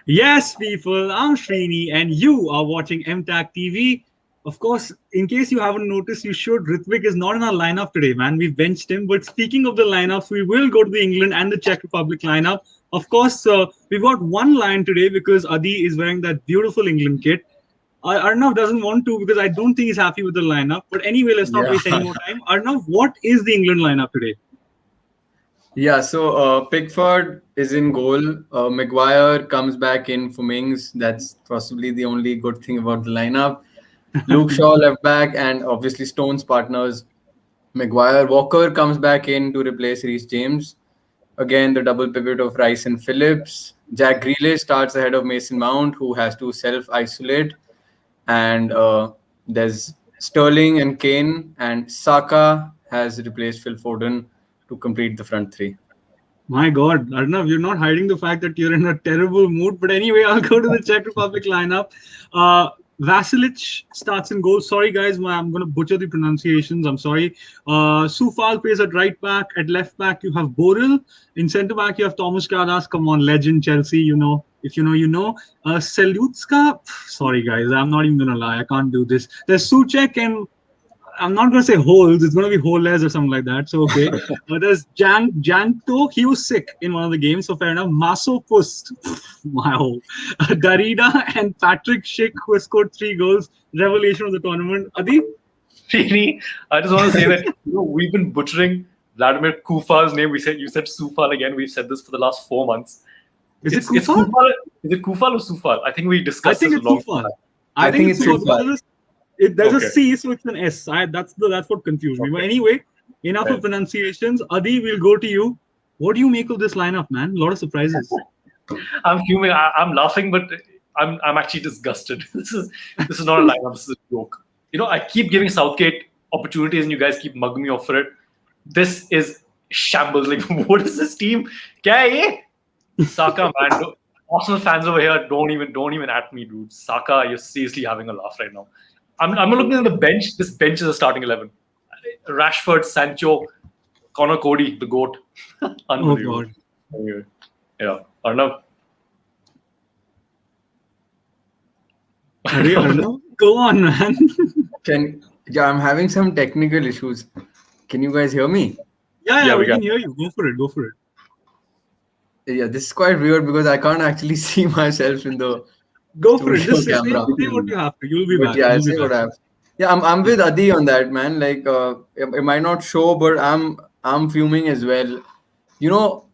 Yes, people, I'm Srini, and you are watching MTAC TV. Of course, in case you haven't noticed, you should. Ritvik is not in our lineup today, man. We've benched him. But speaking of the lineups, we will go to the England and the Czech Republic lineup. Of course, we've got one line today because Adi is wearing that beautiful England kit. Arnav doesn't want to because I don't think he's happy with the lineup. But anyway, let's not Yeah. waste any more time. Arnav, what is the England lineup today? Yeah, so Pickford is in goal. Maguire comes back in for Mings. That's possibly the only good thing about the lineup. Luke Shaw left back, and obviously Stone's partners. Maguire Walker comes back in to replace Reece James. Again, the double pivot of Rice and Phillips. Jack Grealish starts ahead of Mason Mount, who has to self-isolate. And there's Sterling and Kane, and Saka has replaced Phil Foden to complete the front three. My God, Arnav, you're not hiding the fact that you're in a terrible mood. But anyway, I'll go to the Czech Republic lineup. Vasilic starts in goal. Sorry, guys, I'm going to butcher the pronunciations. I'm sorry. Coufal plays at right back. At left back, you have Boril. In centre back, you have Tomas. Come on, legend, Chelsea. You know, if you know, you know. Selutska. Sorry, guys, I'm not even going to lie. I can't do this. There's Soucek and I'm not going to say holes. It's going to be holes or something like that. So, okay. There's Janto. He was sick in one of the games. So, fair enough. Maso Pust. Wow. Garida and Patrick Schick, who has scored 3 goals. Revelation of the tournament. Adi? Srini, I just want to say that we've been butchering Vladmir Coufal's name. You said Coufal again. We've said this for the last 4 months. Is it It's Coufal? Coufal? Is it Coufal or Coufal? I think we discussed this a long time. I think it's Coufal. There's Okay. a C, so it's an S. That's what confused me. But anyway, enough of pronunciations. Adi, we'll go to you. What do you make of this lineup, man? A lot of surprises. I'm fuming. I'm laughing, but I'm actually disgusted. This is not a lineup. This is a joke. I keep giving Southgate opportunities, and you guys keep mugging me off for it. This is shambles. Like, what is this team? Kya hai ye? Saka, man. Arsenal fans over here, don't even at me, dude. Saka, you're seriously having a laugh right now. I'm looking at the bench. This bench is a starting 11. Rashford, Sancho, Connor Cody, the GOAT. Unbelievable. Oh, God. Anyway, yeah. Arnav. Arnav, go on, man. I'm having some technical issues. Can you guys hear me? Yeah, we can hear you. Go for it. Yeah, this is quite weird because I can't actually see myself in the Go for it. Just say camera. what you have to. You'll be But back. yeah, I'll You'll be say what back. I have. Yeah, I'm with Adi on that, man. Like, it might not show, but I'm fuming as well.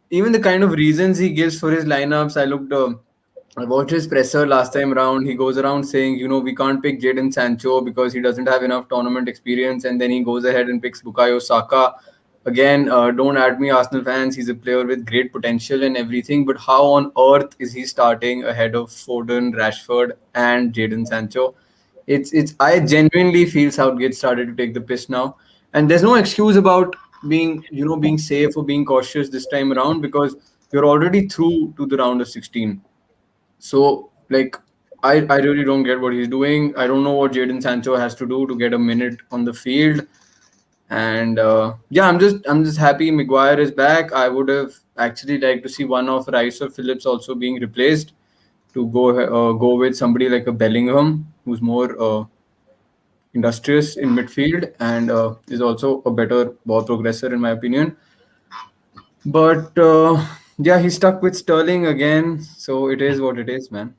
Even the kind of reasons he gives for his lineups. I watched his presser last time around. He goes around saying, we can't pick Jadon Sancho because he doesn't have enough tournament experience, and then he goes ahead and picks Bukayo Saka. Again, don't add me, Arsenal fans. He's a player with great potential and everything, but how on earth is he starting ahead of Foden, Rashford, and Jadon Sancho? I genuinely feel Southgate started to take the piss now, and there's no excuse about being safe or being cautious this time around because you're already through to the round of 16. So, like, I really don't get what he's doing. I don't know what Jadon Sancho has to do to get a minute on the field. And I'm just happy Maguire is back. I would have actually liked to see one of Rice or Phillips also being replaced to go with somebody like a Bellingham who's more industrious in midfield and is also a better ball progressor in my opinion. But he's stuck with Sterling again, so it is what it is, man.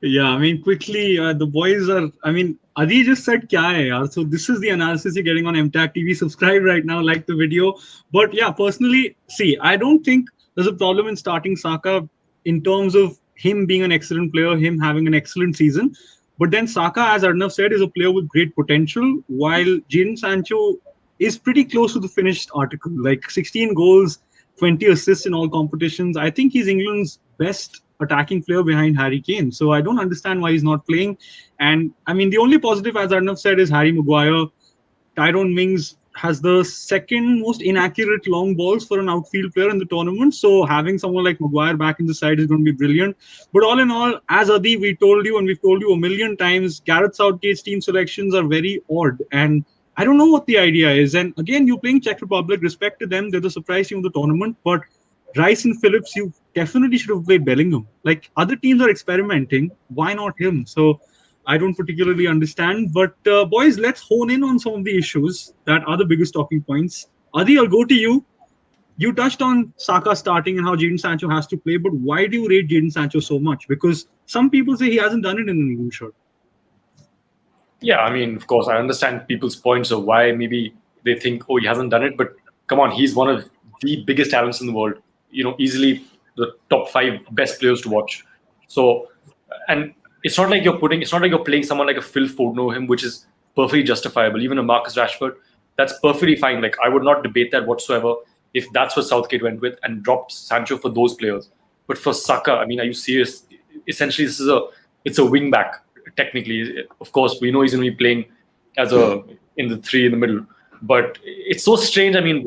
Yeah, I mean, quickly, the boys are. I mean, Adi just said kya hai, yaar? So this is the analysis you're getting on MTAC TV. Subscribe right now, like the video. But yeah, personally, see, I don't think there's a problem in starting Saka in terms of him being an excellent player, him having an excellent season. But then Saka, as Arnav said, is a player with great potential, while Jadon Sancho is pretty close to the finished article. Like 16 goals, 20 assists in all competitions. I think he's England's best attacking player behind Harry Kane. So I don't understand why he's not playing. And I mean, the only positive, as Arnav said, is Harry Maguire. Tyrone Mings has the second most inaccurate long balls for an outfield player in the tournament. So having someone like Maguire back in the side is going to be brilliant. But all in all, as Adi, we told you, and we've told you a million times, Gareth Southgate's team selections are very odd. And I don't know what the idea is. And again, you're playing Czech Republic, respect to them. They're the surprise team of the tournament. But Rice and Phillips, you definitely should have played Bellingham. Like other teams are experimenting, why not him? So I don't particularly understand. But boys, let's hone in on some of the issues that are the biggest talking points. Adi, I'll go to you. You touched on Saka starting and how Jadon Sancho has to play, but why do you rate Jadon Sancho so much? Because some people say he hasn't done it in an England shirt. Yeah, I mean, of course, I understand people's points of why maybe they think, oh, he hasn't done it. But come on, he's one of the biggest talents in the world. Easily the top 5 best players to watch. So, and it's not like you're playing someone like a Phil Foden over him, which is perfectly justifiable. Even a Marcus Rashford, that's perfectly fine. Like, I would not debate that whatsoever if that's what Southgate went with and dropped Sancho for those players. But for Saka, I mean, are you serious? Essentially, it's a wing back. Technically, of course, we know he's going to be playing in the 3 in the middle. But it's so strange. I mean,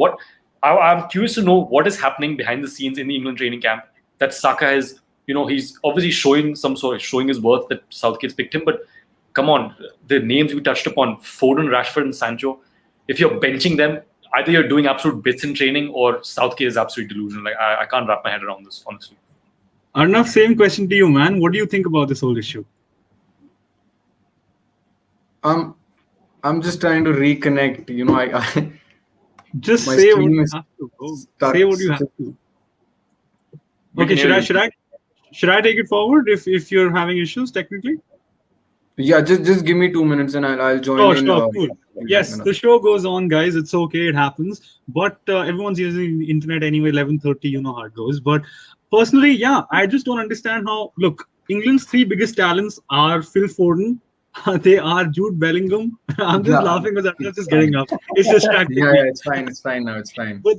I'm curious to know what is happening behind the scenes in the England training camp that Saka is, he's obviously showing his worth that Southgate's picked him. But come on, the names we touched upon, Foden, Rashford, and Sancho, if you're benching them, either you're doing absolute bits in training or Southgate is absolutely delusional. Like, I can't wrap my head around this, honestly. Arnav, same question to you, man. What do you think about this whole issue? I'm just trying to reconnect. I just say what you have to. Say what you have to. Okay, should I take it forward if you're having issues technically? Yeah, just give me 2 minutes and I'll join in. Sure, cool. Yes, the show goes on, guys. It's okay, it happens. But everyone's using the internet anyway. 11:30, you know how it goes. But personally, yeah, I just don't understand how. Look, England's 3 biggest talents are Phil Foden. They are Jude Bellingham. I'm just laughing because I'm just getting up. It's distracting. Yeah, it's fine now. It's fine. But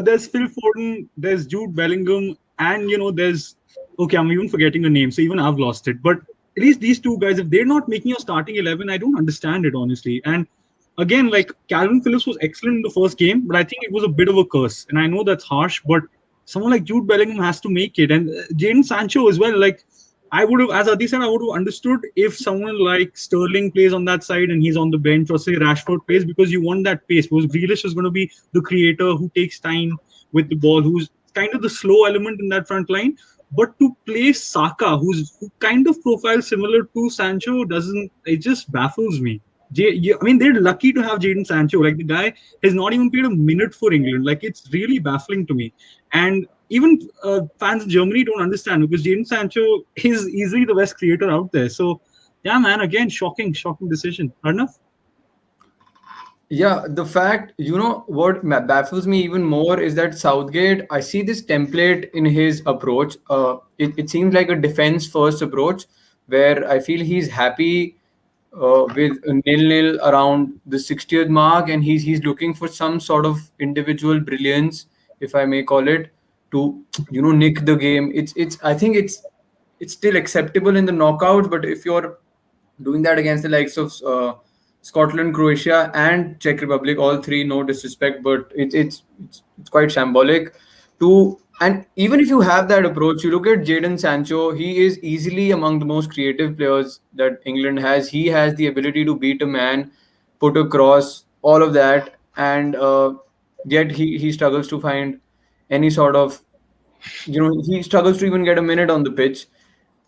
there's Phil Foden, there's Jude Bellingham, and there's I'm even forgetting the name, so even I've lost it. But at least these 2 guys, if they're not making your starting 11, I don't understand it honestly. And again, like Calvin Phillips was excellent in the first game, but I think it was a bit of a curse. And I know that's harsh, but someone like Jude Bellingham has to make it, and Jadon Sancho as well. Like, I would have, as Adi said, I would have understood if someone like Sterling plays on that side and he's on the bench, or say Rashford plays, because you want that pace. Because Grealish is going to be the creator who takes time with the ball, who's kind of the slow element in that front line. But to play Saka, who kind of profile similar to Sancho, it just baffles me. I mean, they're lucky to have Jadon Sancho. Like, the guy has not even played a minute for England. Like, it's really baffling to me. And even fans in Germany don't understand, because Jadon Sancho is easily the best creator out there. So, yeah, man, again, shocking decision. Arnav? Yeah, the fact, what baffles me even more is that Southgate, I see this template in his approach. It seems like a defense-first approach, where I feel he's happy with a 0-0 around the 60th mark, and he's looking for some sort of individual brilliance, if I may call it, to nick the game. I think it's still acceptable in the knockouts, but if you're doing that against the likes of Scotland, Croatia, and Czech Republic, all 3, no disrespect, but it's quite shambolic. And even if you have that approach, you look at Jadon Sancho, he is easily among the most creative players that England has. He has the ability to beat a man, put a cross, all of that, and yet he struggles to find any sort of, he struggles to even get a minute on the pitch.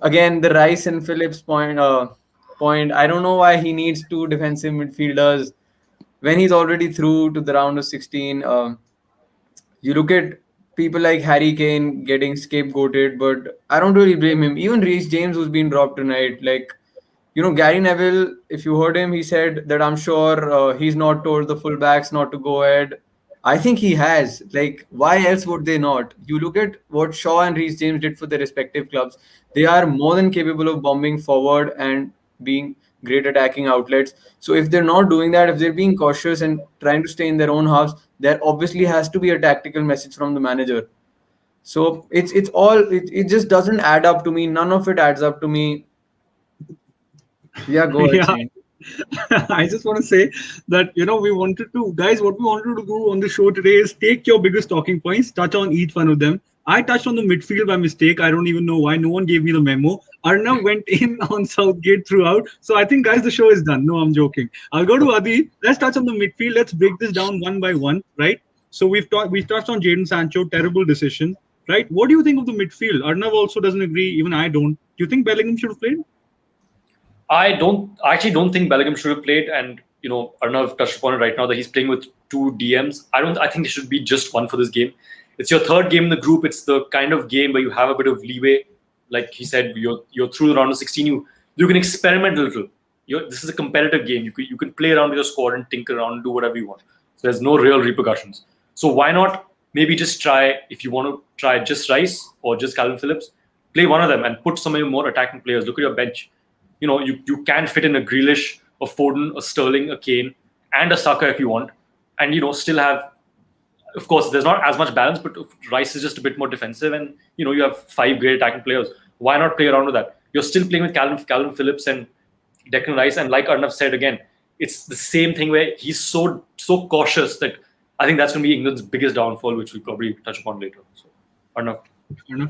Again, the Rice and Phillips point, I don't know why he needs 2 defensive midfielders when he's already through to the round of 16. You look at people like Harry Kane getting scapegoated, but I don't really blame him. Even Reece James, who's been dropped tonight, like, Gary Neville, if you heard him, he said that I'm sure he's not told the fullbacks not to go ahead. I think he has. Like, why else would they not? You look at what Shaw and Reece James did for their respective clubs. They are more than capable of bombing forward and being great attacking outlets. So if they're not doing that, if they're being cautious and trying to stay in their own house, there obviously has to be a tactical message from the manager. So it just doesn't add up to me. None of it adds up to me. Yeah, go ahead. Yeah. I just want to say that, what we wanted to do on the show today is take your biggest talking points, touch on each one of them. I touched on the midfield by mistake. I don't even know why. No one gave me the memo. Arnav went in on Southgate throughout. So I think, guys, the show is done. No, I'm joking. I'll go to Adi. Let's touch on the midfield. Let's break this down one by one, right? So we've touched on Jadon Sancho, terrible decision. right? What do you think of the midfield? Arnav also doesn't agree. Even I don't. Do you think Bellingham should have played? I actually don't think Bellingham should have played, and Arnav touched upon it right now that he's playing with two DMs. I think there should be just one for this game. It's your third game in the group. It's the kind of game where you have a bit of leeway. Like he said, you're through the round of 16. You can experiment a little. This is a competitive game. You can play around with your squad and tinker around and do whatever you want. So there's no real repercussions. So why not maybe just try, if you want to try just Rice or just Calvin Phillips, play one of them and put some of your more attacking players. Look at your bench. You can fit in a Grealish, a Foden, a Sterling, a Kane, and a Saka if you want, and still have. Of course, there's not as much balance, but Rice is just a bit more defensive, and you have 5 great attacking players. Why not play around with that? You're still playing with Calvin Phillips and Declan Rice, and like Arnav said again, it's the same thing where he's so cautious that I think that's going to be England's biggest downfall, which we'll probably touch upon later. So, Arnav.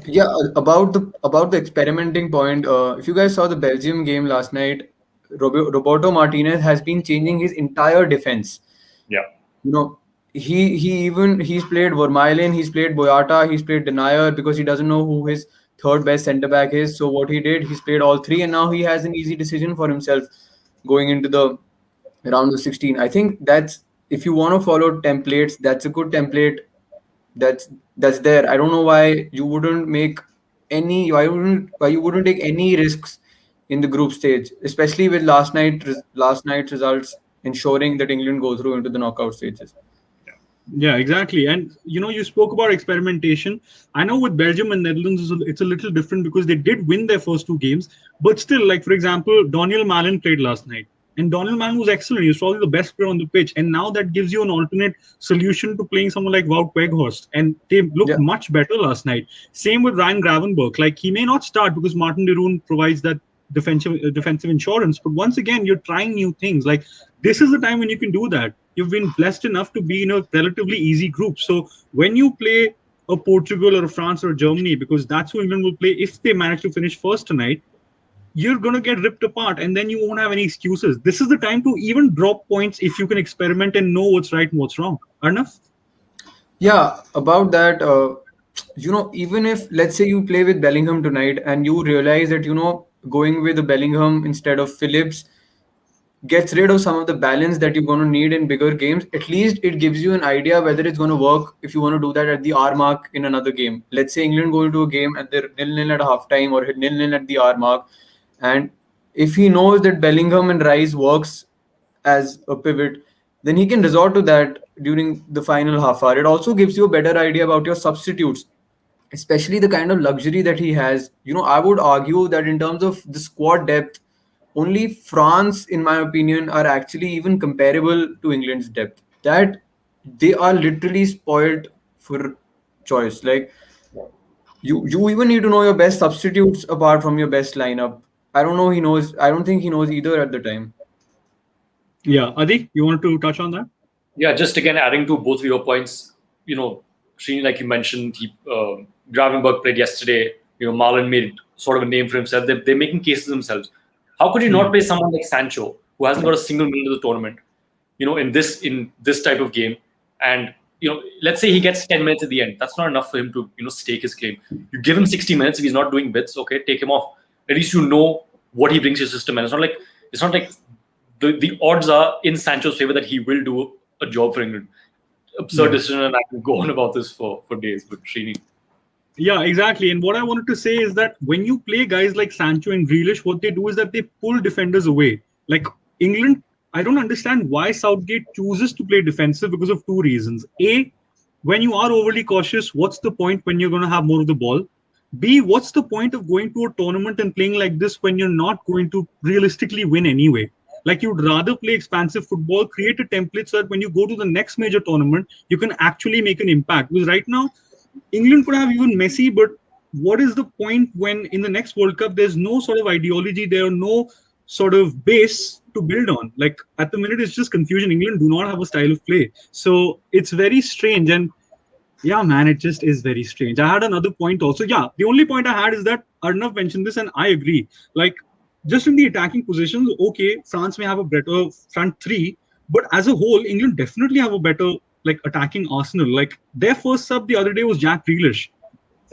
Yeah, about the experimenting point. If you guys saw the Belgium game last night, Roberto Martinez has been changing his entire defense. Yeah, he's played Vermaelen, he's played Boyata, he's played Denier because he doesn't know who his third best centre back is. So what he did, he's played all three, and now he has an easy decision for himself going into the round of 16. I think that's, if you want to follow templates, that's a good template. That's there. I don't know why you wouldn't take any risks in the group stage, especially with last night's results ensuring that England go through into the knockout stages. Yeah, exactly. And you spoke about experimentation. I know with Belgium and Netherlands it's a little different because they did win their first 2 games, but still, like for example, Daniel Malen played last night. And Daniel Malen was excellent. He was probably the best player on the pitch. And now that gives you an alternate solution to playing someone like Wout Weghorst. And they looked much better last night. Same with Ryan Gravenberch. Like, he may not start because Martin de Roon provides that defensive insurance. But once again, you're trying new things. Like, this is the time when you can do that. You've been blessed enough to be in a relatively easy group. So when you play a Portugal or a France or a Germany, because that's who England will play if they manage to finish first tonight, you're going to get ripped apart and then you won't have any excuses. This is the time to even drop points if you can experiment and know what's right and what's wrong. Arnav? Yeah, about that, even if, let's say you play with Bellingham tonight and you realize that, going with the Bellingham instead of Phillips gets rid of some of the balance that you're going to need in bigger games, at least it gives you an idea whether it's going to work if you want to do that at the hour mark in another game. Let's say England go into a game and they're 0-0 at halftime or 0-0 at the hour mark. And if he knows that Bellingham and Rice works as a pivot, then he can resort to that during the final half hour. It also gives you a better idea about your substitutes, especially the kind of luxury that he has. I would argue that in terms of the squad depth, only France, in my opinion, are actually even comparable to England's depth. That they are literally spoiled for choice. Like, you even need to know your best substitutes apart from your best lineup. I don't think he knows either at the time. Yeah. Adi, you want to touch on that? Yeah, just again adding to both of your points, Srini, like you mentioned, Gravenberch played yesterday. Malen made sort of a name for himself. They're making cases themselves. How could you not play someone like Sancho, who hasn't got a single minute of the tournament, in this type of game? And let's say he gets 10 minutes at the end. That's not enough for him to stake his claim. You give him 60 minutes if he's not doing bits. Okay, take him off. At least you know what he brings to your system, and it's not like the odds are in Sancho's favor that he will do a job for England. Absurd decision, and I can go on about this for days. But Srini. Yeah, exactly. And what I wanted to say is that when you play guys like Sancho and Grealish, what they do is that they pull defenders away. Like England, I don't understand why Southgate chooses to play defensive because of 2 reasons. A, when you are overly cautious, what's the point when you're going to have more of the ball? B, what's the point of going to a tournament and playing like this when you're not going to realistically win anyway? Like, you'd rather play expansive football, create a template so that when you go to the next major tournament, you can actually make an impact. Because right now, England could have even Messi, but what is the point when in the next World Cup, there's no sort of ideology, there are no sort of base to build on? Like, at the minute, it's just confusion. England do not have a style of play. So it's very strange. And yeah, man, it just is very strange. I had another point also. Yeah, the only point I had is that Arnav mentioned this and I agree. Like, just in the attacking positions, okay, France may have a better front 3, but as a whole, England definitely have a better attacking arsenal. Like, their first sub the other day was Jack Grealish.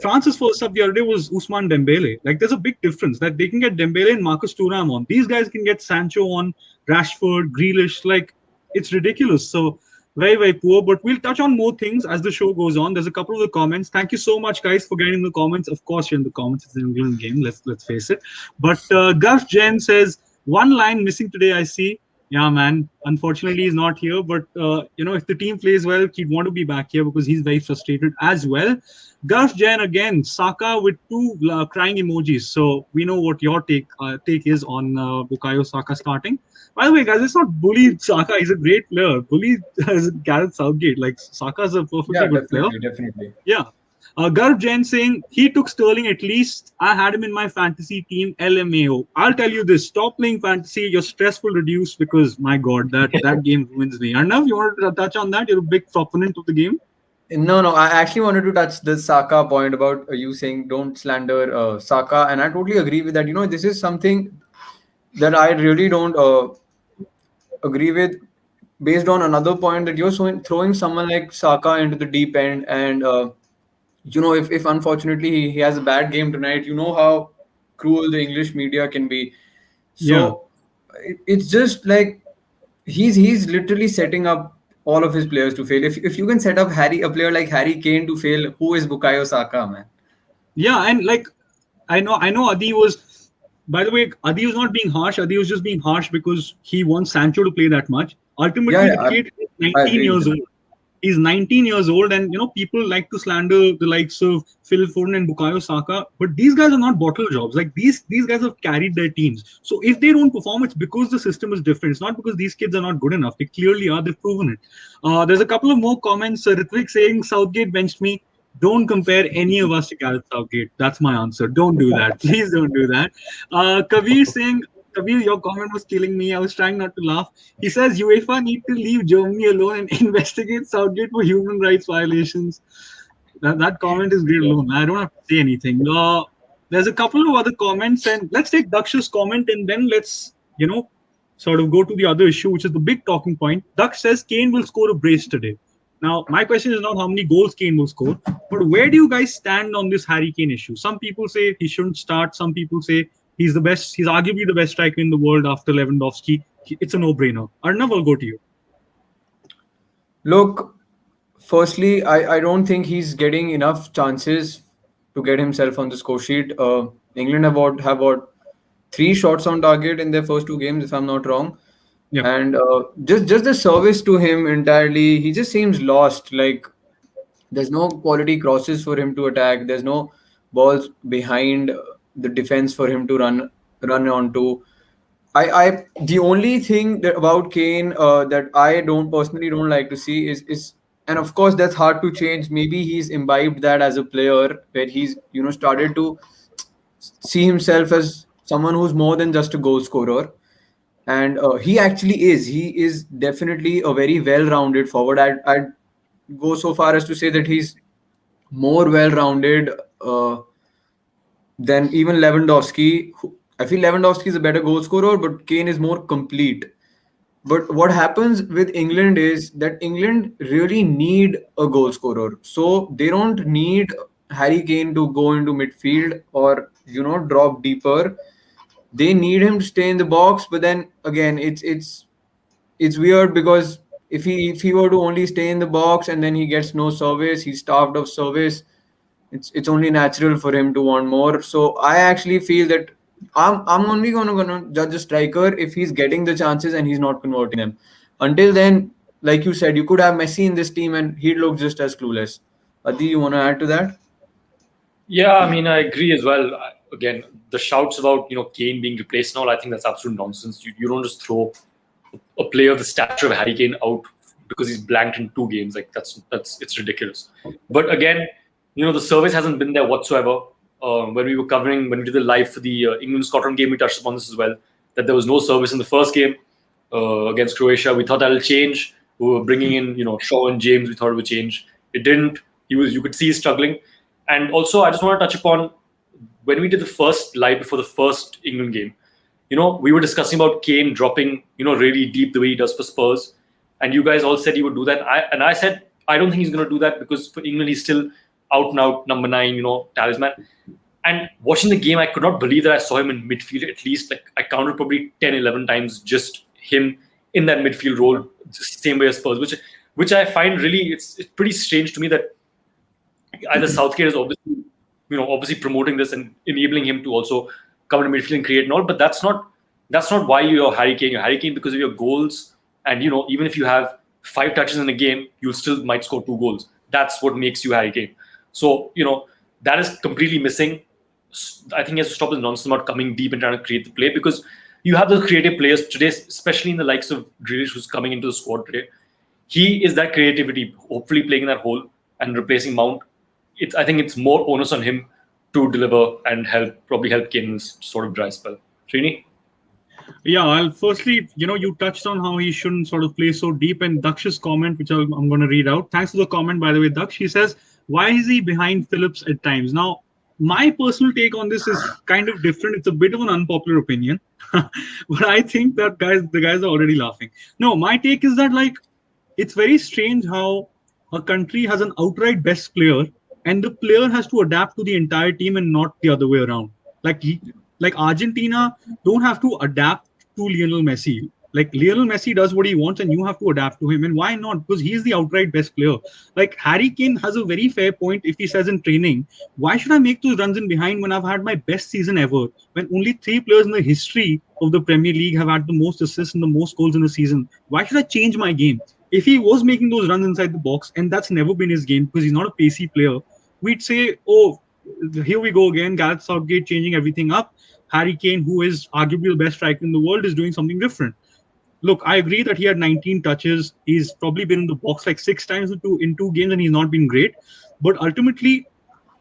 France's first sub the other day was Ousmane Dembele. Like, there's a big difference that they can get Dembele and Marcus Thuram on. These guys can get Sancho on, Rashford, Grealish. Like, it's ridiculous. So, very, very poor. But we'll touch on more things as the show goes on. There's a couple of the comments. Thank you so much, guys, for getting in the comments. Of course, you're in the comments. It's an England game. Let's face it. But Gulf Jen says, one line missing today, I see. Yeah, man. Unfortunately, he's not here. But, if the team plays well, he'd want to be back here because he's very frustrated as well. Gulf Jen again, Saka with two crying emojis. So we know what your take is on Bukayo Saka starting. By the way, guys, let's not bully Saka. He's a great player. Bully Gareth Southgate. Like, Saka's a perfectly good player. Definitely. Yeah. Garb Jain saying, he took Sterling at least. I had him in my fantasy team, LMAO. I'll tell you this, stop playing fantasy. Your stress will reduce because, my God, that game ruins me. Arnav, you want to touch on that? You're a big proponent of the game. No. I actually wanted to touch the Saka point about you saying don't slander Saka. And I totally agree with that. This is something that I really don't agree with, based on another point that you're throwing someone like Saka into the deep end. And if unfortunately he has a bad game tonight, you know how cruel the English media can be. So it's just like he's literally setting up all of his players to fail. If you can set up a player like Harry Kane to fail, who is Bukayo Saka, man? Yeah, and like I know Adi was, by the way, Adi was not being harsh. Adi was just being harsh because he wants Sancho to play that much. Ultimately, the kid is 19 years old. He's 19 years old, and people like to slander the likes of Phil Foden and Bukayo Saka, but these guys are not bottle jobs. Like, these guys have carried their teams. So if they don't perform, it's because the system is different. It's not because these kids are not good enough. They clearly are. They've proven it. There's a couple of more comments. Ritvik saying Southgate benched me. Don't compare any of us to Gareth Southgate. That's my answer. Don't do that. Please don't do that. Kabir saying, Kabir, your comment was killing me. I was trying not to laugh. He says UEFA need to leave Germany alone and investigate Southgate for human rights violations. That comment is great alone. I don't have to say anything. There's a couple of other comments, and let's take Daksh's comment, and then let's, sort of go to the other issue, which is the big talking point. Daksh says Kane will score a brace today. Now, my question is not how many goals Kane will score, but where do you guys stand on this Harry Kane issue? Some people say he shouldn't start. Some people say he's the best. He's arguably the best striker in the world after Lewandowski. It's a no-brainer. Arnav, I'll go to you. Look, firstly, I don't think he's getting enough chances to get himself on the score sheet. England have what 3 shots on target in their first 2 games, if I'm not wrong. Yeah. And just the service to him entirely, he just seems lost. Like, there's no quality crosses for him to attack. There's no balls behind the defense for him to run onto. The only thing about Kane that I personally don't like to see is, and of course that's hard to change. Maybe he's imbibed that as a player, where he's started to see himself as someone who's more than just a goal scorer. And he actually is. He is definitely a very well-rounded forward. I'd go so far as to say that he's more well-rounded than even Lewandowski. I feel Lewandowski is a better goal scorer, but Kane is more complete. But what happens with England is that England really need a goal scorer. So they don't need Harry Kane to go into midfield or drop deeper. They need him to stay in the box, but then again, it's weird because if he were to only stay in the box and then he gets no service, he's starved of service. It's only natural for him to want more. So I actually feel that I'm only gonna judge a striker if he's getting the chances and he's not converting them. Until then, like you said, you could have Messi in this team and he'd look just as clueless. Adi, you want to add to that? Yeah, I mean, I agree as well. Again, the shouts about Kane being replaced now, I think that's absolute nonsense. You don't just throw a player of the stature of Harry Kane out because he's blanked in 2 games. Like it's ridiculous. But again, the service hasn't been there whatsoever. When we did the live for the England-Scotland game, we touched upon this as well, that there was no service in the first game against Croatia. We thought that'll change. We were bringing in Shaw and James. We thought it would change. It didn't. You could see he's struggling. And also, I just want to touch upon when we did the first live before the first England game, we were discussing about Kane dropping, really deep the way he does for Spurs. And you guys all said he would do that. I said, I don't think he's going to do that because for England, he's still out and out number 9, talisman. And watching the game, I could not believe that I saw him in midfield at least. Like I counted probably 10, 11 times just him in that midfield role, just same way as Spurs, which I find really it's pretty strange to me that either Southgate is obviously promoting this and enabling him to also come into midfield and create and all, but that's not why you're Harry Kane. You're Harry Kane because of your goals, and even if you have 5 touches in a game, you still might score 2 goals. That's what makes you Harry Kane. So that is completely missing. I think he has to stop the nonsense about coming deep and trying to create the play, because you have those creative players today, especially in the likes of Grealish, who's coming into the squad today. He is that creativity, hopefully playing in that hole and replacing Mount. I think it's more onus on him to deliver and probably help Kane in this sort of dry spell. Srini? Yeah, I'll firstly, you touched on how he shouldn't sort of play so deep, and Daksh's comment, which I'm going to read out. Thanks for the comment, by the way, Daksh. He says, why is he behind Phillips at times? Now, my personal take on this is kind of different. It's a bit of an unpopular opinion, but I think that the guys are already laughing. No, my take is that it's very strange how a country has an outright best player and the player has to adapt to the entire team and not the other way around. Like Argentina don't have to adapt to Lionel Messi. Like Lionel Messi does what he wants and you have to adapt to him. And why not? Because he's the outright best player. Like Harry Kane has a very fair point if he says in training, why should I make those runs in behind when I've had my best season ever? When only 3 players in the history of the Premier League have had the most assists and the most goals in a season. Why should I change my game? If he was making those runs inside the box, and that's never been his game because he's not a pacey player, we'd say, oh, here we go again. Gareth Southgate changing everything up. Harry Kane, who is arguably the best striker in the world, is doing something different. Look, I agree that he had 19 touches. He's probably been in the box like 6 times in two games and he's not been great. But ultimately,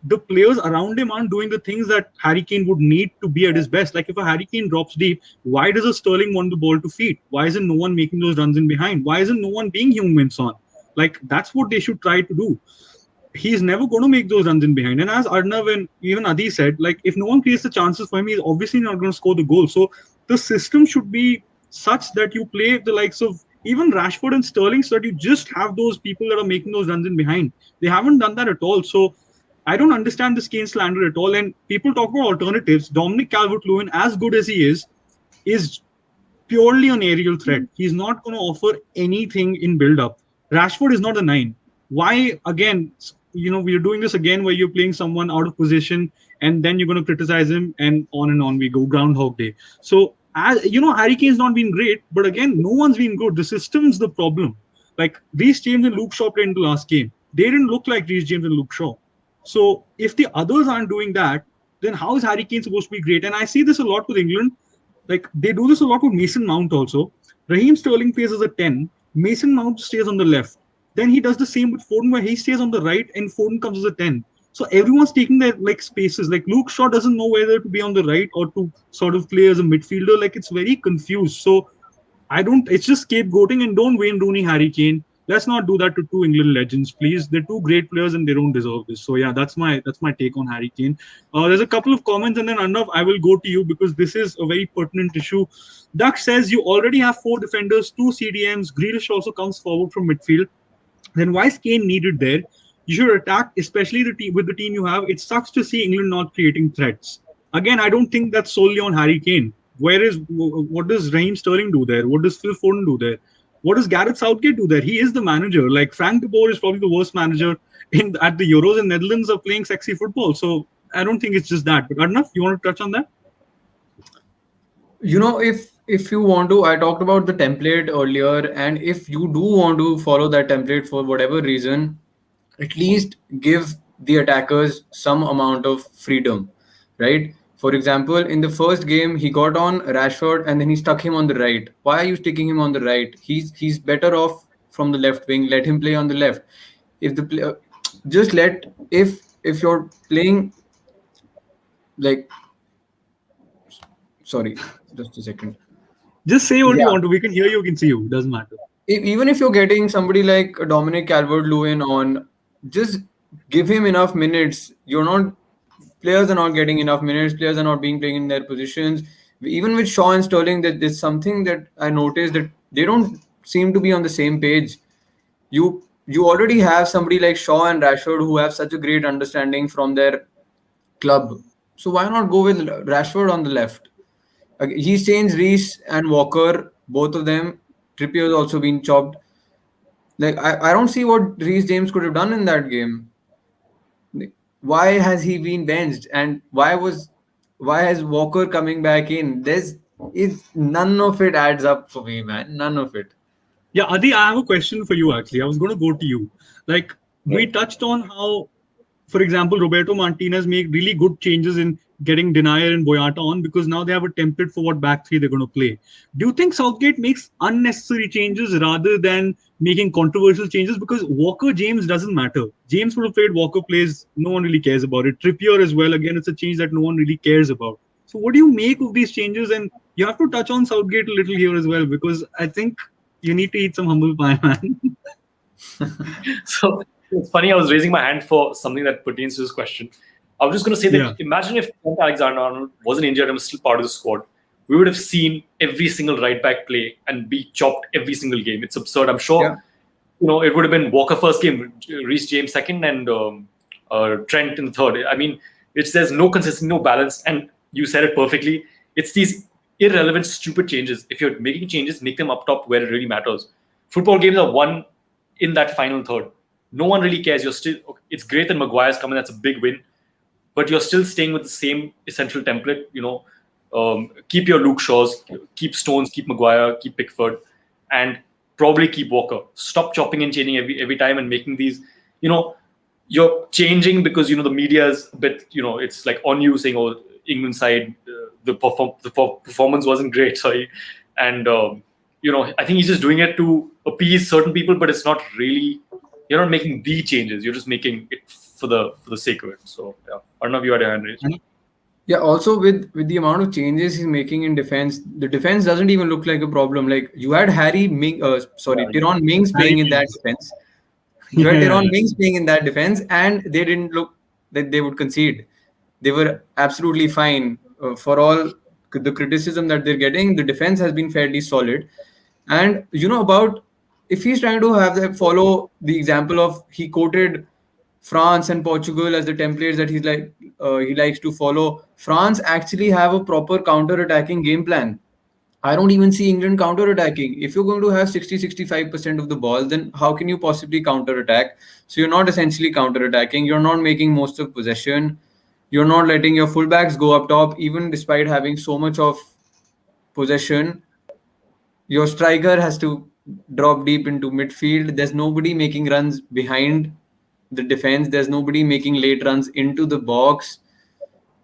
the players around him aren't doing the things that Harry Kane would need to be at his best. Like if a Harry Kane drops deep, why does a Sterling want the ball to feet? Why isn't no one making those runs in behind? Why isn't no one being Heung-min Son? Like that's what they should try to do. He's never going to make those runs in behind. And as Arnav and even Adi said, like if no one creates the chances for him, he's obviously not going to score the goal. So the system should be such that you play the likes of even Rashford and Sterling so that you just have those people that are making those runs in behind. They haven't done that at all. So I don't understand this Kane slander at all. And people talk about alternatives. Dominic Calvert-Lewin, as good as he is purely an aerial threat. He's not going to offer anything in build-up. Rashford is not a 9. Why, again, we're doing this again where you're playing someone out of position and then you're going to criticize him and on we go, Groundhog Day. So, Harry Kane's not been great, but again, no one's been good. The system's the problem. Like, Reece James and Luke Shaw played in the last game. They didn't look like Reece James and Luke Shaw. So, if the others aren't doing that, then how is Harry Kane supposed to be great? And I see this a lot with England. Like, they do this a lot with Mason Mount also. Raheem Sterling plays as a 10. Mason Mount stays on the left. Then he does the same with Foden where he stays on the right and Foden comes as a 10. So everyone's taking their spaces. Like Luke Shaw doesn't know whether to be on the right or to sort of play as a midfielder. Like it's very confused. So it's just scapegoating, and don't Wayne Rooney Harry Kane. Let's not do that to 2 England legends, please. They're 2 great players and they don't deserve this. So yeah, that's my take on Harry Kane. There's a couple of comments and then Arnav, I will go to you because this is a very pertinent issue. Duck says you already have 4 defenders, 2 CDMs. Grealish also comes forward from midfield. Then why is Kane needed there? You should attack, especially with the team you have. It sucks to see England not creating threats. Again, I don't think that's solely on Harry Kane. What does Raheem Sterling do there? What does Phil Foden do there? What does Gareth Southgate do there? He is the manager. Like Frank de Boer is probably the worst manager at the Euros, and Netherlands are playing sexy football. So I don't think it's just that. But Arnav, you want to touch on that? If you want to, I talked about the template earlier, and if you do want to follow that template for whatever reason, at least give the attackers some amount of freedom, right? For example, in the first game, he got on Rashford and then he stuck him on the right. Why are you sticking him on the right? He's better off from the left wing. Let him play on the left. If you're playing sorry, just a second. Just say what you want to. We can hear you, we can see you. Doesn't matter. Even if you're getting somebody like Dominic Calvert-Lewin on, just give him enough minutes. Players are not getting enough minutes. Players are not being playing in their positions. Even with Shaw and Sterling, that there's something that I noticed that they don't seem to be on the same page. You you already have somebody like Shaw and Rashford who have such a great understanding from their club. So why not go with Rashford on the left? He's changed Reece and Walker, both of them. Trippier has also been chopped. Like I don't see what Reece James could have done in that game. Why has he been benched? And why has Walker coming back in? None of it adds up for me, man. None of it. Yeah, Adi, I have a question for you actually. I was going to go to you. Like, we touched on how, for example, Roberto Martinez made really good changes in getting Denier and Boyata on because now they have a template for what back three they're going to play. Do you think Southgate makes unnecessary changes rather than making controversial changes? Because Walker James doesn't matter. James would have played, Walker plays, no one really cares about it. Trippier as well, again, it's a change that no one really cares about. So what do you make of these changes? And you have to touch on Southgate a little here as well because I think you need to eat some humble pie, man. So it's funny, I was raising my hand for something that pertains to this question. I was just going to say that imagine if Trent Alexander-Arnold wasn't injured and was still part of the squad. We would have seen every single right back play and be chopped every single game. It's absurd. I'm sure, it would have been Walker first game, Reece James second, and Trent in the third. I mean, there's no consistency, no balance, and you said it perfectly. It's these irrelevant, stupid changes. If you're making changes, make them up top where it really matters. Football games are won in that final third. No one really cares. It's great that Maguire's coming. That's a big win, but you're still staying with the same essential template. Keep your Luke Shaws, keep Stones, keep Maguire, keep Pickford, and probably keep Walker. Stop chopping and changing every time and making these. You're changing because the media is a bit. It's like on you saying, "Oh, England side, the performance wasn't great." Sorry, and I think he's just doing it to appease certain people, but it's not really. You're not making the changes. You're just making it for the sake of it. So yeah, I don't know if you had a hand raised. Yeah. Also, with the amount of changes he's making in defense, the defense doesn't even look like a problem. Like you had Tyrone Mings playing in that defense. You had Tyrone Mings playing in that defense, and they didn't look that they would concede. They were absolutely fine. For all the criticism that they're getting, the defense has been fairly solid. And about if he's trying to have them follow the example of, he quoted France and Portugal as the templates that he likes to follow. France actually have a proper counter-attacking game plan. I don't even see England counter-attacking. If you're going to have 60-65% of the ball, then how can you possibly counter-attack? So you're not essentially counter-attacking. You're not making most of possession. You're not letting your fullbacks go up top, even despite having so much of possession. Your striker has to drop deep into midfield. There's nobody making runs behind the defense. There's nobody making late runs into the box.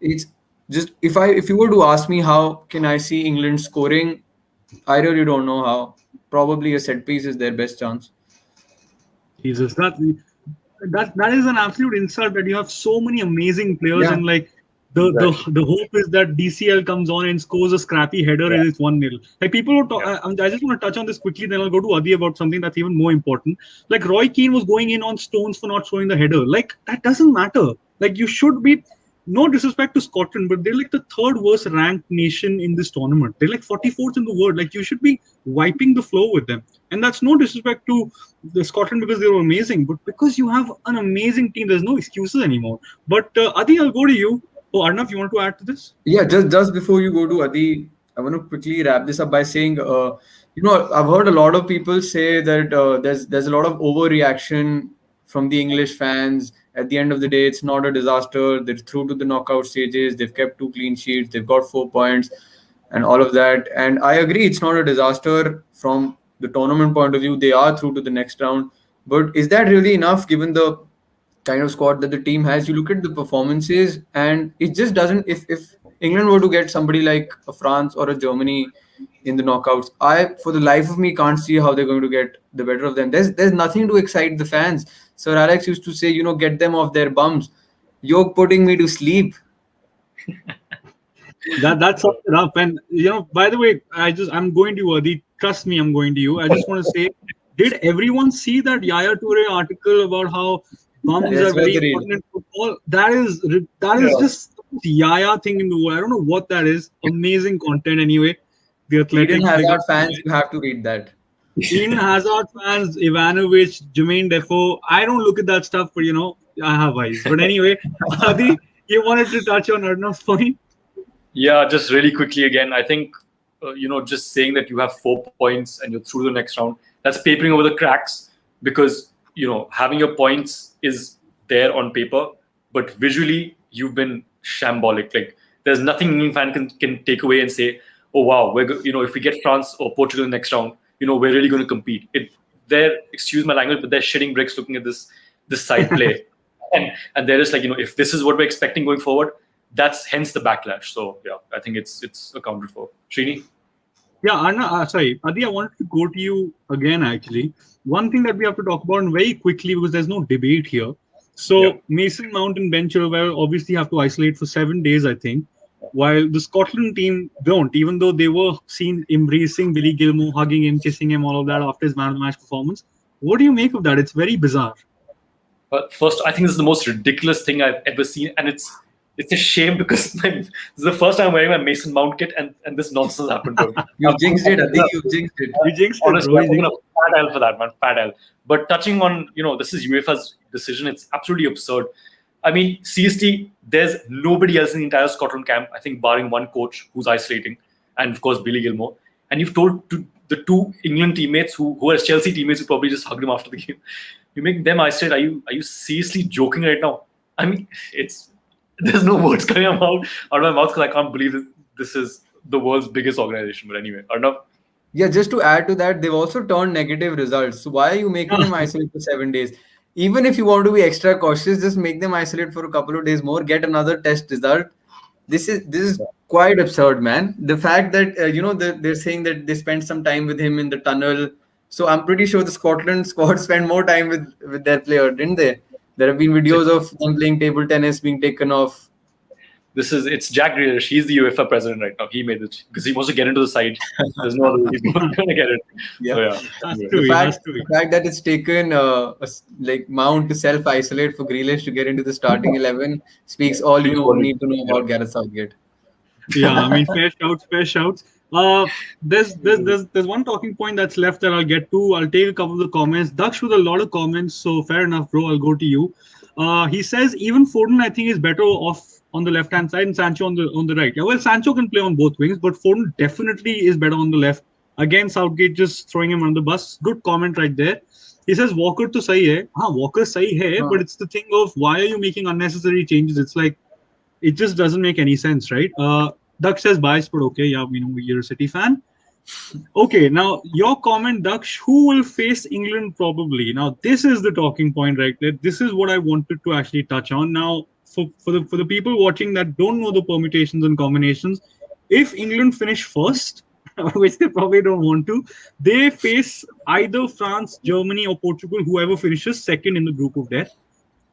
It's just, if you were to ask me how can I see England scoring, I really don't know how. Probably a set piece is their best chance. Jesus, that is an absolute insult that you have so many amazing players and like the hope is that DCL comes on and scores a scrappy header and it's 1-0. Like people who talk, I just want to touch on this quickly, then I'll go to Adi about something that's even more important. Like Roy Keane was going in on Stones for not showing the header. Like that doesn't matter. Like you should be, no disrespect to Scotland, but they're like the third worst ranked nation in this tournament. They're like 44th in the world. Like you should be wiping the floor with them. And that's no disrespect to the Scotland because they were amazing, but because you have an amazing team, there's no excuses anymore. But Adi, I'll go to you. Oh, Arnav, you want to add to this? Yeah, just before you go to Adi, I want to quickly wrap this up by saying, I've heard a lot of people say that there's a lot of overreaction from the English fans. At the end of the day, it's not a disaster. They're through to the knockout stages. They've kept 2 clean sheets. They've got 4 points and all of that. And I agree, it's not a disaster from the tournament point of view. They are through to the next round. But is that really enough given the kind of squad that the team has? You look at the performances and it just doesn't. If England were to get somebody like a France or a Germany in the knockouts, I for the life of me can't see how they're going to get the better of them. There's nothing to excite the fans. Sir Alex used to say, get them off their bums. You're putting me to sleep. That's up. And by the way, I'm going to you, Adi. Trust me, I'm going to you. I just want to say, did everyone see that Yaya Toure article about how bums are very important in football? That is just the Yaya thing in the world. I don't know what that is. Amazing content anyway. The Athletic. We didn't have our fans. You have to read that. Eden Hazard fans, Ivanovic, Jermaine Defoe. I don't look at that stuff, but I have eyes. But anyway, Adi, you wanted to touch on Arnav's point? Yeah, just really quickly again. I think, just saying that you have 4 points and you're through the next round, that's papering over the cracks because, having your points is there on paper, but visually you've been shambolic. Like, there's nothing England fan can take away and say, oh, wow, if we get France or Portugal in the next round, we're really going to compete. Excuse my language, but they're shitting bricks looking at this side play. And they're just like, if this is what we're expecting going forward, that's hence the backlash. So yeah, I think it's accounted for. Srini? Yeah, Adi, I wanted to go to you again, actually. One thing that we have to talk about very quickly, because there's no debate here. So Mason Mount and Ben Chilwell obviously have to isolate for 7 days, I think, while the Scotland team don't, even though they were seen embracing Billy Gilmour, hugging him, kissing him, all of that after his man of the match performance. What do you make of that? It's very bizarre. First, I think this is the most ridiculous thing I've ever seen, and it's a shame because this is the first time I'm wearing my Mason Mount kit, and this nonsense happened to me. You jinxed it, Adi. You jinxed it. You jinxed Honestly, it, I'm going to fat L for that, man. Fat L. But touching on, this is UEFA's decision. It's absolutely absurd. I mean, seriously, there's nobody else in the entire Scotland camp, I think, barring one coach who's isolating, and of course, Billy Gilmour. And you've told the 2 England teammates who are Chelsea teammates who probably just hugged him after the game, you make them isolate. Are you seriously joking right now? I mean, there's no words coming out of my mouth because I can't believe this is the world's biggest organization. But anyway, Arnav? Yeah, just to add to that, they've also turned negative results. So why are you making them isolate for 7 days? Even if you want to be extra cautious, just make them isolate for a couple of days more, get another test result. This is quite absurd, man. The fact that they're saying that they spent some time with him in the tunnel. So I'm pretty sure the Scotland squad spent more time with their player, didn't they? There have been videos of them playing table tennis being taken off. It's Jack Grealish. He's the UEFA president right now. He made it because he wants to get into the side. There's no other way he's going to get it. Yeah. So, yeah. The fact that it's taken Mount to self-isolate for Grealish to get into the starting 11 speaks all you need to know about Gareth Southgate. Yeah, I mean, fair shouts. There's one talking point that's left that I'll get to. I'll take a couple of the comments. Daksh with a lot of comments, so fair enough, bro. I'll go to you. He says even Foden, I think, is better off on the left-hand side and Sancho on the right. Yeah, well, Sancho can play on both wings, but Foden definitely is better on the left. Again, Southgate just throwing him on the bus. Good comment right there. He says Walker to sahi hai. Walker sahi hai, but it's the thing of why are you making unnecessary changes? It's like it just doesn't make any sense, right? Daksh says biased, but okay, yeah, we know you're a City fan. Okay, now your comment, Daksh, who will face England probably? Now, this is the talking point right there. This is what I wanted to actually touch on. Now, for the people watching that don't know the permutations and combinations, if England finish first, which they probably don't want to, they face either France, Germany, or Portugal, whoever finishes second in the group of death.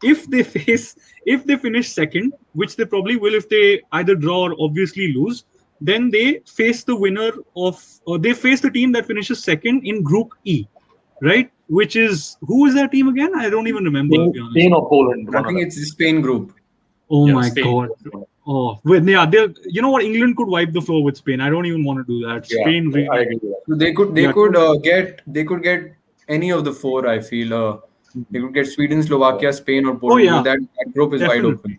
If they finish second, which they probably will if they either draw or obviously lose, then they face the winner they face the team that finishes second in Group E, right? Which is, who is that team again? I don't even remember. Spain or Poland. I think it's the Spain group. Oh my God. Oh, you know what? England could wipe the floor with Spain. I don't even want to do that. Spain, really. I agree with that. So they could get any of the 4. I feel they could get Sweden, Slovakia, Spain, or Portugal. Yeah. That group is wide open.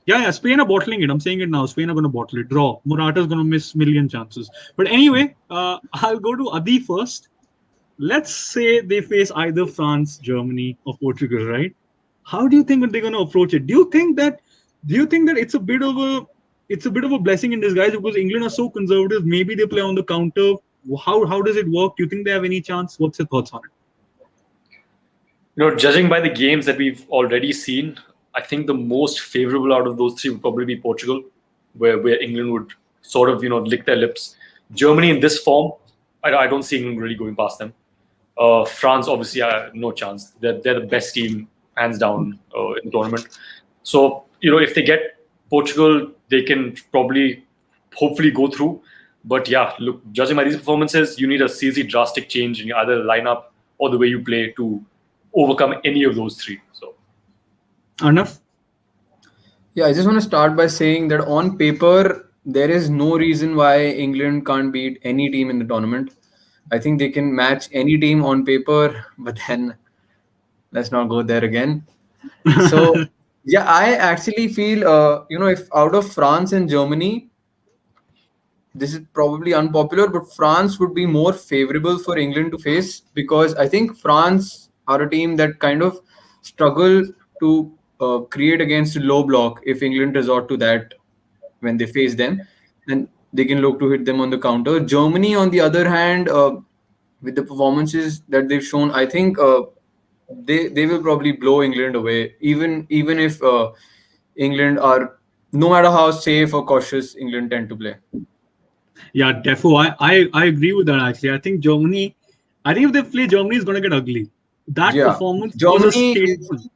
Yeah, Spain are bottling it. I'm saying it now. Spain are going to bottle it. Draw. Morata's going to miss million chances. But anyway, I'll go to Adi first. Let's say they face either France, Germany, or Portugal, right? How do you think they're going to approach it? Do you think that it's a bit of a blessing in disguise because England are so conservative? Maybe they play on the counter. How does it work? Do you think they have any chance? What's your thoughts on it? Judging by the games that we've already seen, I think the most favorable out of those 3 would probably be Portugal, where England would sort of, lick their lips. Germany in this form, I don't see England really going past them. France, obviously, no chance. They're the best team, hands down, in the tournament. So, if they get Portugal, they can hopefully go through. But yeah, look, judging by these performances, you need a seriously drastic change in either lineup or the way you play to overcome any of those 3. So, Arnav? Yeah, I just want to start by saying that on paper, there is no reason why England can't beat any team in the tournament. I think they can match any team on paper, but then let's not go there again. So yeah, I actually feel if out of France and Germany, this is probably unpopular, but France would be more favorable for England to face, because I think France are a team that kind of struggle to create against a low block if England resort to that when they face them, and they can look to hit them on the counter. Germany, on the other hand, with the performances that they've shown, I think they will probably blow England away, even if England are, no matter how safe or cautious England tend to play. Yeah, defo. I agree with that actually. I think Germany. I think if they play Germany, is going to get ugly. That Yeah, performance was a Germany is. statement.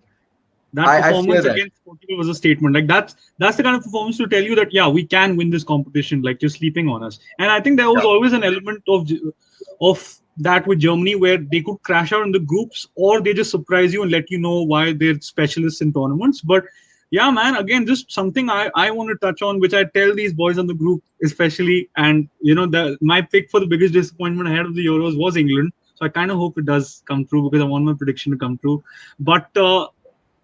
That I fear performance that. against Portugal was a statement. Like that's the kind of performance to tell you that yeah, we can win this competition. Like you're sleeping on us. And I think there was Yeah. always an element of that with Germany where they could crash out in the groups or they just surprise you and let you know why they're specialists in tournaments. But yeah, man, again, just something I want to touch on, which I tell these boys on the group especially, and my pick for the biggest disappointment ahead of the Euros was England. So I kind of hope it does come true because I want my prediction to come true. But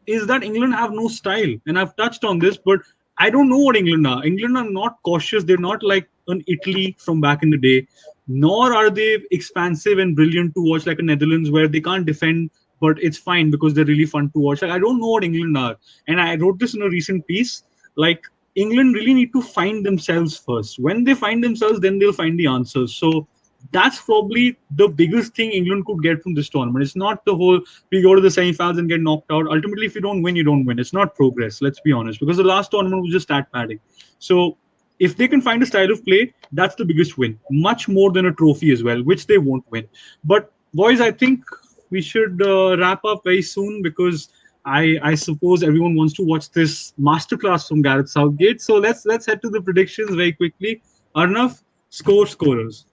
is that England have no style. And I've touched on this, but I don't know what England are. England are not cautious. They're not like an Italy from back in the day, nor are they expansive and brilliant to watch like a Netherlands where they can't defend, but it's fine because they're really fun to watch. Like, I don't know what England are. And I wrote this in a recent piece. Like, England really need to find themselves first. When they find themselves, then they'll find the answers. So that's probably the biggest thing England could get from this tournament. It's not the whole we go to the semi-finals and get knocked out. Ultimately, if you don't win, you don't win. It's not progress. Let's be honest, because the last tournament was just stat padding. So if they can find a style of play, that's the biggest win. Much more than a trophy as well, which they won't win. But boys, I think we should wrap up very soon because I suppose everyone wants to watch this masterclass from Gareth Southgate. So let's head to the predictions very quickly. Arnav, scorers.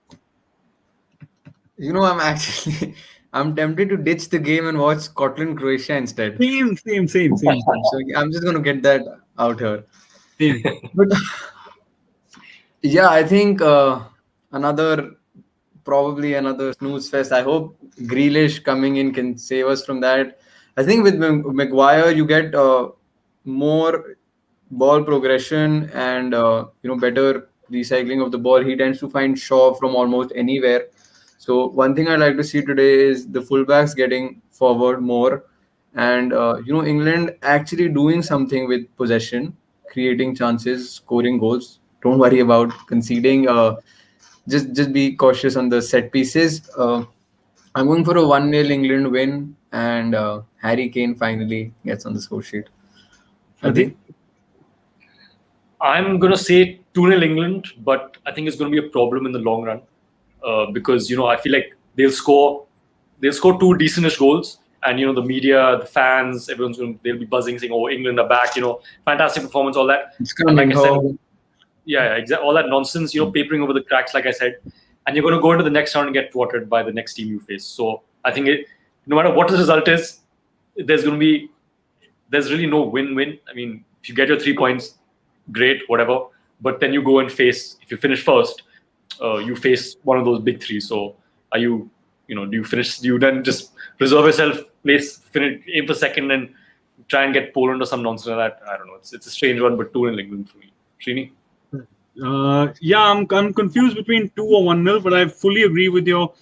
I'm tempted to ditch the game and watch Scotland Croatia instead. Same. So I'm just gonna get that out here. Same. But yeah, I think probably another snooze fest. I hope Grealish coming in can save us from that. I think with Maguire you get more ball progression and better recycling of the ball. He tends to find Shaw from almost anywhere. So one thing I'd like to see today is the fullbacks getting forward more, and England actually doing something with possession, creating chances, scoring goals. Don't worry about conceding. Just be cautious on the set pieces. I'm going for a 1-0 England win, and Harry Kane finally gets on the score sheet. Adi? I'm going to say 2-0 England, but I think it's going to be a problem in the long run because, I feel like they'll score 2 decentish goals, and, the media, the fans, they'll be buzzing saying, oh, England are back, fantastic performance, all that. It's coming home. Yeah, exactly. All that nonsense, papering over the cracks, like I said, and you're going to go into the next round and get thwarted by the next team you face. So I think no matter what the result is, there's really no win-win. I mean, if you get your 3 points, great, whatever. But then you go and face, if you finish first, you face one of those big three. So are you, do you finish? Do you then just reserve yourself, aim for second, and try and get Poland or some nonsense like that? I don't know. It's a strange one, but 2-0 England for me. Srini? I'm confused between 2 or 1-0, but I fully agree with your.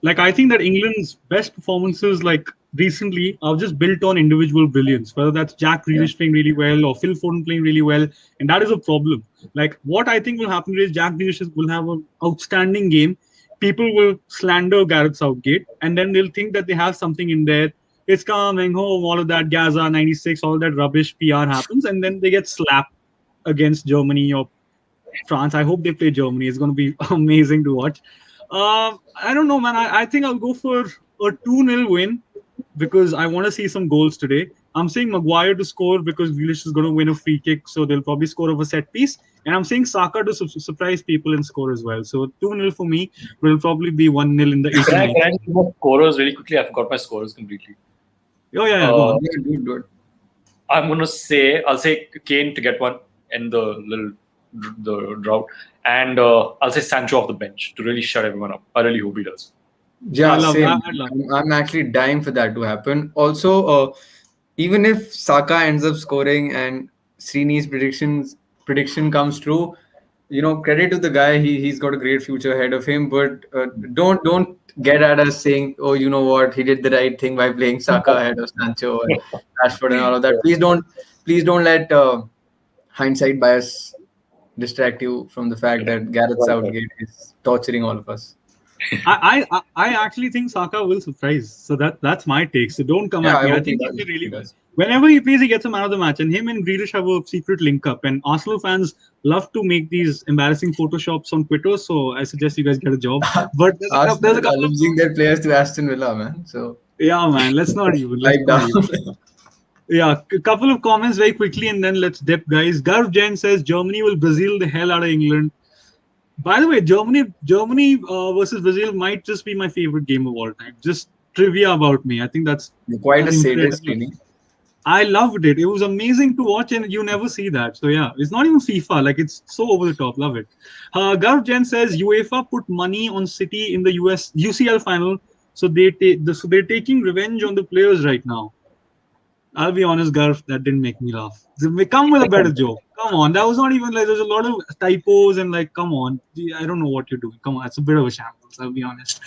Like, I think that England's best performances, like recently, are just built on individual brilliance. Whether that's Jack Grealish playing really well or Phil Foden playing really well, and that is a problem. Like, what I think will happen is Jack Grealish will have an outstanding game. People will slander Gareth Southgate, and then they'll think that they have something in there. It's coming home, all of that Gaza 96, all that rubbish PR happens, and then they get slapped against Germany or France. I hope they play Germany. It's going to be amazing to watch. I don't know, man. I think I'll go for a 2-0 win because I want to see some goals today. I'm saying Maguire to score because Grealish is going to win a free kick, so they'll probably score off a set piece. And I'm saying Saka to surprise people and score as well. So 2-0 for me will probably be 1-0 in the 80 Can I do my scorers really quickly? I forgot my scorers completely. Oh, yeah, go on. Good. I'll say Kane to get one and the little the drought. And I'll say Sancho off the bench to really shut everyone up. I really hope he does. Yeah, I love same. that. I love I'm actually dying for that to happen. Also, even if Saka ends up scoring and Srini's prediction comes true, credit to the guy. He's got a great future ahead of him. But don't get at us saying, oh, you know what, he did the right thing by playing Saka ahead of Sancho and Rashford and all of that. Please don't let hindsight bias distract you from the fact that Gareth Southgate is torturing all of us. I actually think Saka will surprise. So that's my take. So don't come Yeah, at me. I I hope he think he'll does. be really He good. does. Whenever he plays, he gets a man of the match. And him and Grealish have a secret link up. And Arsenal fans love to make these embarrassing photoshops on Twitter. So I suggest you guys get a job. But there's a Arsenal are couple of losing their players to Aston Villa, man. So yeah, man. Let's not even. Let's pipe not down. even. Yeah, a couple of comments very quickly, and then let's dip, guys. Garv Jain says Germany will Brazil the hell out of England. By the way, Germany versus Brazil might just be my favorite game of all time. Just trivia about me. I think that's You're quite a sadist, incredible. Srini. I loved it. It was amazing to watch, and you never see that. So yeah, it's not even FIFA. Like it's so over the top. Love it. Garv Jain says UEFA put money on City in the US UCL final, so they're taking revenge on the players right now. I'll be honest, Garf, that didn't make me laugh. Come with a better joke. Come on, that was not even like there's a lot of typos and like, come on, I don't know what you're doing. Come on, it's a bit of a shambles. I'll be honest.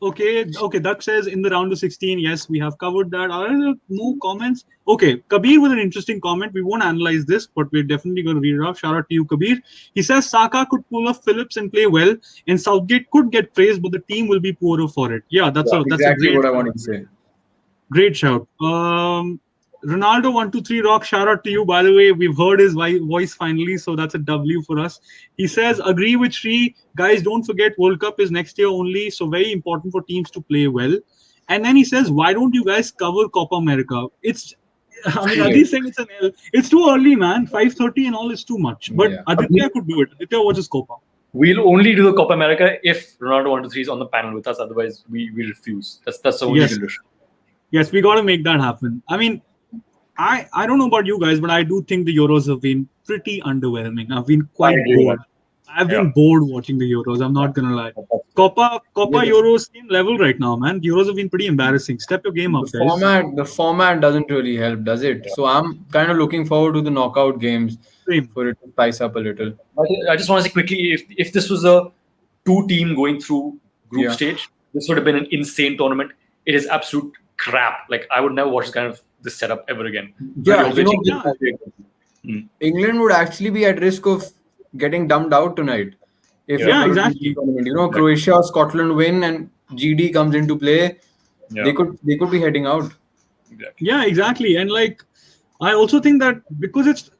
Okay. Duck says in the round of 16, yes, we have covered that. Are there no comments? Okay, Kabir with an interesting comment. We won't analyze this, but we're definitely going to read it off. Shout out to you, Kabir. He says Saka could pull off Phillips and play well, and Southgate could get praised, but the team will be poorer for it. Yeah, that's exactly a great what I wanted to say. Great shout. Ronaldo123 Rock, shout out to you. By the way, we've heard his voice finally, so that's a W for us. He says, agree with Sri. Guys, don't forget World Cup is next year only, so very important for teams to play well. And then he says, why don't you guys cover Copa America? Adi's saying it's an L. It's too early, man. 5:30 and all is too much. But Yeah. Aditya could do it. Aditya watches Copa. We'll only do the Copa America if Ronaldo123 is on the panel with us. Otherwise, we refuse. That's the only condition. Yes, we got to make that happen. I mean, I don't know about you guys, but I do think the Euros have been pretty underwhelming. I've been quite bored. I've been bored watching the Euros. I'm not gonna lie. Copa Euros seem level right now, man. The Euros have been pretty embarrassing. Step your game up, guys. The format doesn't really help, does it? So I'm kind of looking forward to the knockout games for it to spice up a little. I just want to say quickly, if this was a 2-team going through group stage, this would have been an insane tournament. It is absolute crap. Like I would never watch this setup ever again. Yeah, England would actually be at risk of getting dumped out tonight. If exactly. Croatia or Scotland win and GD comes into play, they could be heading out. Exactly. Yeah, exactly. And like, I also think that because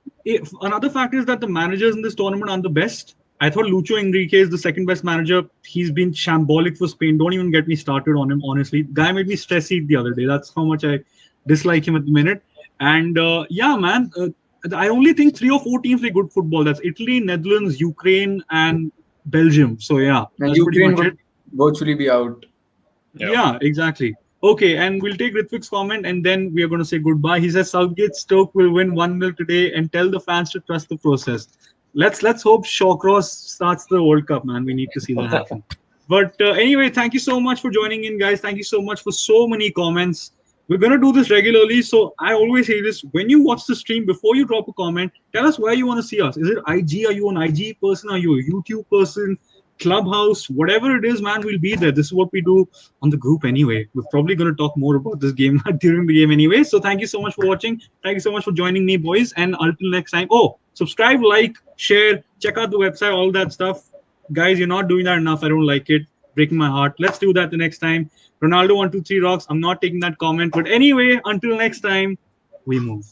another factor is that the managers in this tournament aren't the best. I thought Lucho Enrique is the second best manager. He's been shambolic for Spain. Don't even get me started on him, honestly. Guy made me stress eat the other day. That's how much I dislike him at the minute. And man, I only think 3 or 4 teams play good football. That's Italy, Netherlands, Ukraine, and Belgium. So yeah, and that's Ukraine pretty much would virtually be out. Yeah, exactly. Okay, and we'll take Ritvik's comment and then we are going to say goodbye. He says Southgate Stoke will win 1-0 today and tell the fans to trust the process. Let's hope Shawcross starts the World Cup, man. We need to see that happen. But anyway, thank you so much for joining in, guys. Thank you so much for so many comments. We're going to do this regularly. So I always say this. When you watch the stream, before you drop a comment, tell us where you want to see us. Is it IG? Are you an IG person? Are you a YouTube person? Clubhouse? Whatever it is, man, we'll be there. This is what we do on the group anyway. We're probably going to talk more about this game during the game anyway. So thank you so much for watching. Thank you so much for joining me, boys. And until next time. Oh, subscribe, like, share, check out the website, all that stuff. Guys, you're not doing that enough. I don't like it. Breaking my heart. Let's do that the next time. Ronaldo123 rocks. I'm not taking that comment. But anyway, until next time, we move.